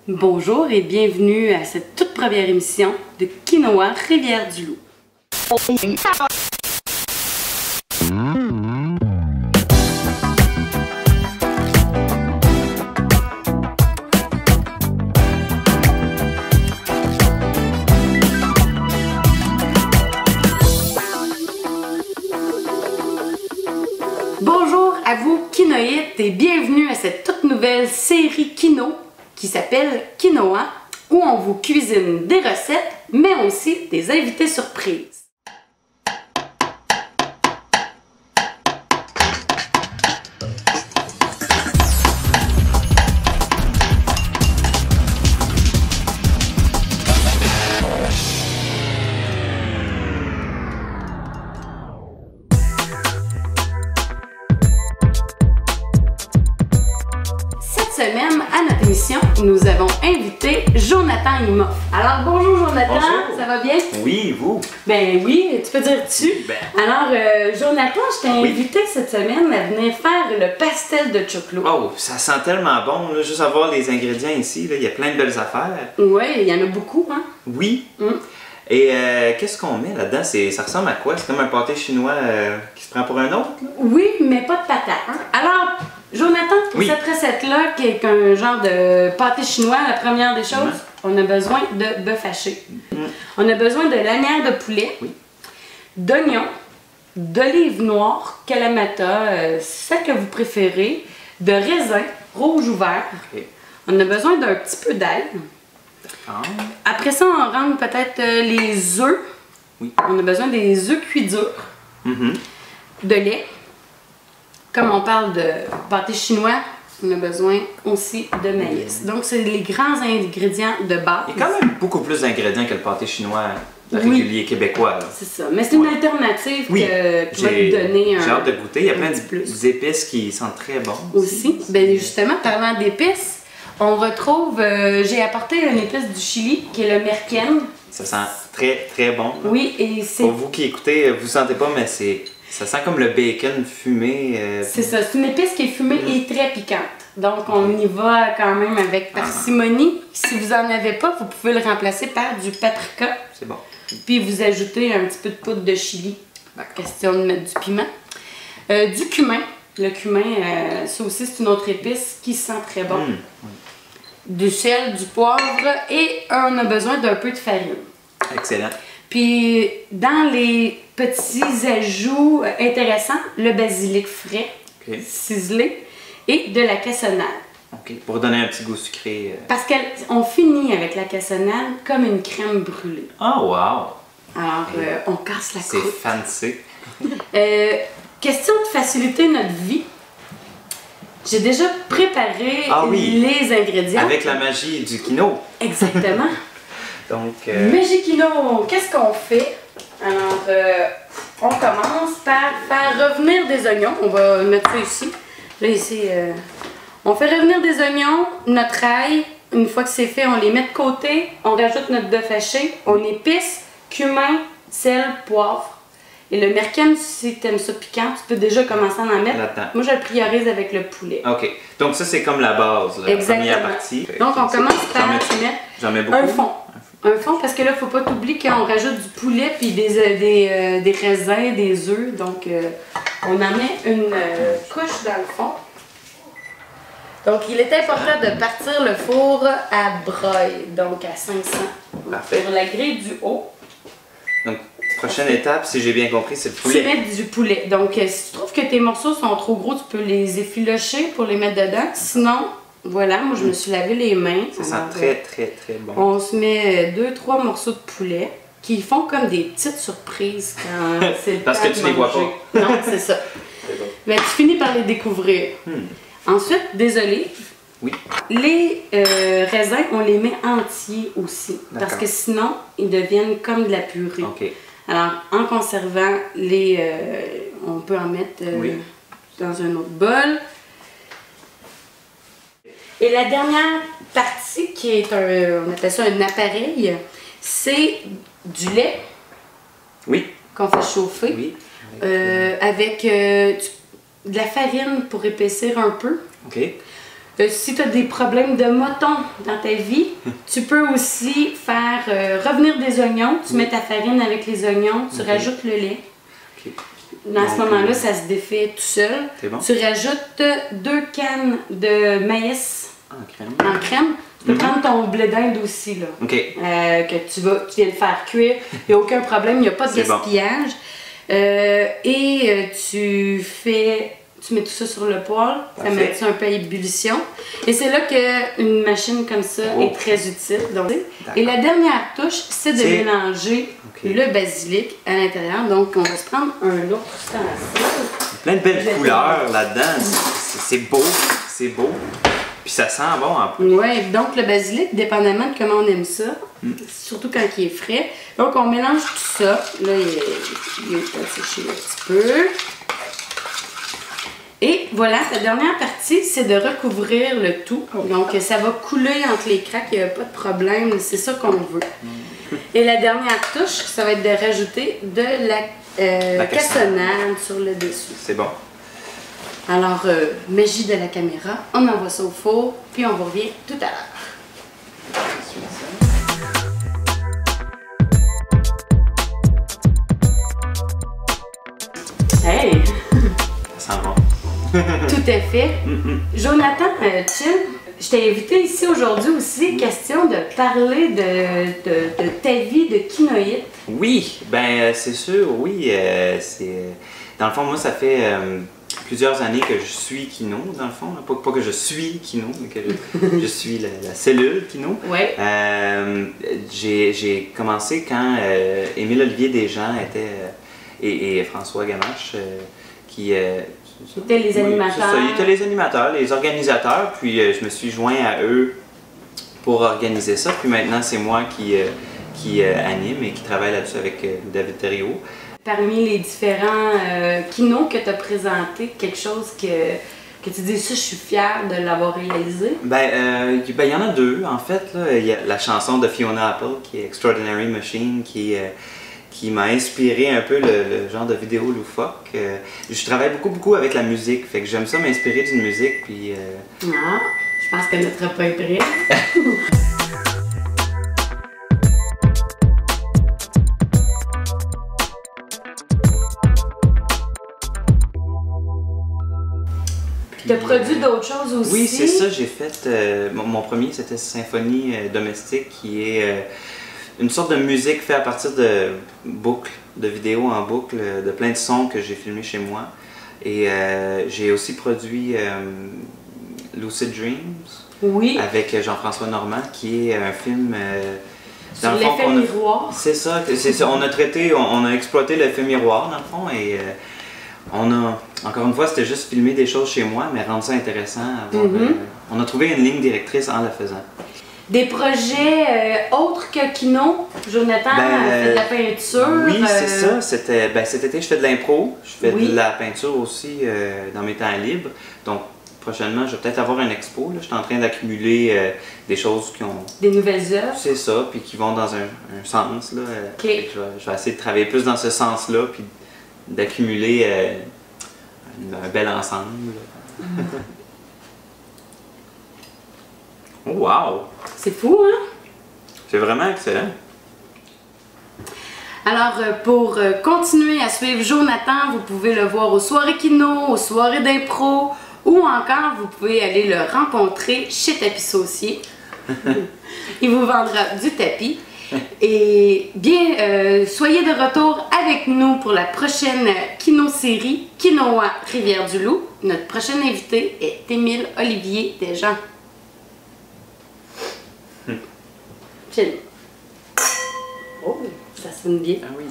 Bonjour et bienvenue à cette toute première émission de Quinoa Rivière-du-Loup. Bonjour à vous Quinoïtes et bienvenue à cette toute nouvelle série Quino qui s'appelle Quinoa, où on vous cuisine des recettes, mais aussi des invités surprises. Cette semaine, à notre émission, nous avons invité Jonathan Imhoff. Alors, bonjour Jonathan, bonjour. Ça va bien? Oui, vous? Ben oui, tu peux dire tu. Alors, Jonathan, je t'ai invité cette semaine à venir faire le pastel de choclo. Oh, ça sent tellement bon, là, juste à voir les ingrédients ici, là, il y a plein de belles affaires. Oui, il y en a beaucoup, hein? Oui. Et qu'est-ce qu'on met là-dedans? Ça ressemble à quoi? C'est comme un pâté chinois qui se prend pour un autre? Là? Oui, mais pas de patates. Hein? Alors, Jonathan, pour cette recette-là, qui est un genre de pâté chinois, la première des choses, on a besoin de bœuf haché. On a besoin de lanières de poulet, d'oignons, d'olives noires, Kalamata, celle que vous préférez, de raisin, rouge ou vert. On a besoin d'un petit peu d'ail. Après ça, on rentre peut-être les œufs. On a besoin des œufs cuits durs, de lait. Comme on parle de pâté chinois, on a besoin aussi de maïs. Donc, c'est les grands ingrédients de base. Il y a quand même beaucoup plus d'ingrédients que le pâté chinois régulier québécois. C'est ça. Mais c'est une alternative qui va nous donner un... J'ai hâte de goûter. Il y a plein d'épices qui sentent très bon. Aussi. Ben justement, parlant d'épices, on retrouve... j'ai apporté une épice du Chili, qui est le merken. Ça sent très, très bon. Là. Oui, et c'est... Pour vous qui écoutez, vous ne sentez pas, mais ça sent comme le bacon fumé. C'est ça, c'est une épice qui est fumée et très piquante. Donc on y va quand même avec parcimonie. Si vous n'en avez pas, vous pouvez le remplacer par du paprika. C'est bon. Puis vous ajoutez un petit peu de poudre de chili. Question de mettre du piment. Du cumin. Le cumin, ça aussi c'est une autre épice qui sent très bon. Du sel, du poivre et on a besoin d'un peu de farine. Excellent. Puis, dans les petits ajouts intéressants, le basilic frais, ciselé, et de la cassonade. Pour donner un petit goût sucré. Parce qu'on finit avec la cassonade comme une crème brûlée. Oh, wow! Alors, on casse la croûte. C'est fancy. Question de faciliter notre vie. J'ai déjà préparé les ingrédients. Avec la magie du quinoa. Exactement. Donc, Magie Quino, qu'est-ce qu'on fait? Alors, on commence par faire revenir des oignons. On va mettre ça ici. Là, ici, on fait revenir des oignons, notre ail. Une fois que c'est fait, on les met de côté. On rajoute notre bœuf haché. On épice, cumin, sel, poivre. Et le merken, si tu aimes ça piquant, tu peux déjà commencer à en mettre. Moi, je le priorise avec le poulet. OK. Donc, ça, c'est comme la base, la première partie. Donc, on commence par mettre un fond. Un fond, parce que là, il ne faut pas t'oublier qu'on rajoute du poulet puis des raisins, des œufs. Donc, on en met une couche dans le fond. Donc, il est important de partir le four à broil, donc à 500. Parfait. Pour la grille du haut. Donc, prochaine étape, si j'ai bien compris, c'est le poulet. Tu mets du poulet. Donc, si tu trouves que tes morceaux sont trop gros, tu peux les effilocher pour les mettre dedans. Sinon, voilà, moi je me suis lavé les mains. Ça sent très, très, très bon. On se met 2-3 morceaux de poulet qui font comme des petites surprises quand c'est le Parce que tu les vois pas. Non, c'est ça. Mais tu finis par les découvrir. Ensuite, des olives. Les raisins, on les met entiers aussi. Parce que sinon, ils deviennent comme de la purée. Alors, en conservant, on peut en mettre dans un autre bol. Et la dernière partie, qui est on appelle ça un appareil, c'est du lait qu'on fait chauffer avec de la farine pour épaissir un peu. Si tu as des problèmes de moton dans ta vie, tu peux aussi faire revenir des oignons. Tu mets ta farine avec les oignons, tu rajoutes le lait. Dans ce moment-là, ça se défait tout seul. Bon. Tu rajoutes 2 cannes de maïs en crème. Tu peux prendre ton blé d'Inde aussi, là, que tu viens de faire cuire. Il n'y a aucun problème, il n'y a pas de gaspillage. Tu mets tout ça sur le poêle, ça met ça un peu à ébullition. Et c'est là qu'une machine comme ça est très utile. Donc, et la dernière touche, c'est de mélanger le basilic à l'intérieur. Donc, on va se prendre un autre ustensile. Plein de belles couleurs là-dedans. C'est beau, c'est beau. Puis ça sent bon en plus. Oui, donc le basilic, dépendamment de comment on aime ça, surtout quand il est frais. Donc, on mélange tout ça. Là, il est séché un petit peu. Et voilà, la dernière partie, c'est de recouvrir le tout. Donc, ça va couler entre les craques, il n'y a pas de problème, c'est ça qu'on veut. Et la dernière touche, ça va être de rajouter de la cassonade sur le dessus. C'est bon. Alors, magie de la caméra, on envoie ça au four, puis on vous revient tout à l'heure. Hey! Ça sent bon. Tout à fait. Jonathan, Chin, je t'ai invité ici aujourd'hui aussi, question de parler de ta vie de kinoïte. Oui, ben c'est sûr, oui. Dans le fond, moi, ça fait plusieurs années que je suis kino, dans le fond. Pas que je suis kino, mais que je suis la cellule kino. Ouais. J'ai commencé quand Émile Olivier Desjans était, et François Gamache, qui étaient les animateurs. Ça, ils étaient les animateurs, les organisateurs, puis je me suis joint à eux pour organiser ça. Puis maintenant, c'est moi qui anime et qui travaille là-dessus avec David Thériault. Parmi les différents kinos que tu as présentés, quelque chose que tu dis, ça, je suis fière de l'avoir réalisé? Ben, il y en a deux, en fait. Il y a la chanson de Fiona Apple, qui est Extraordinary Machine, qui m'a inspiré un peu le genre de vidéo loufoque. Je travaille beaucoup avec la musique, fait que j'aime ça m'inspirer d'une musique, puis... Ah, je pense qu'elle ne serait pas prête. Tu as produit d'autres choses aussi? Oui, c'est ça, j'ai fait... mon premier, c'était Symphonie domestique, qui est... une sorte de musique faite à partir de boucles, de vidéos en boucle, de plein de sons que j'ai filmés chez moi. Et j'ai aussi produit Lucid Dreams avec Jean-François Normand, qui est un film... sur l'effet miroir. C'est ça, on a traité, on a exploité l'effet miroir dans le fond, et on a, encore une fois, c'était juste filmer des choses chez moi, mais rendre ça intéressant. On a trouvé une ligne directrice en le faisant. Des projets autres que kino? Jonathan fait de la peinture. Oui, c'est ça. Cet été, je fais de l'impro. Je fais de la peinture aussi dans mes temps libres. Donc, prochainement, je vais peut-être avoir une expo. Là. Je suis en train d'accumuler des choses qui ont... Des nouvelles œuvres. C'est ça, puis qui vont dans un sens. Là. Je vais essayer de travailler plus dans ce sens-là, puis d'accumuler un bel ensemble. Oh, wow! C'est fou, hein? C'est vraiment excellent. Alors, pour continuer à suivre Jonathan, vous pouvez le voir aux soirées kino, aux soirées d'impro, ou encore, vous pouvez aller le rencontrer chez Tapis Saucier. Il vous vendra du tapis. Et bien, soyez de retour avec nous pour la prochaine kino-série Kinoa Rivière-du-Loup. Notre prochain invité est Émile Olivier Desjans. Oh, ça sonne bien. Ah oui.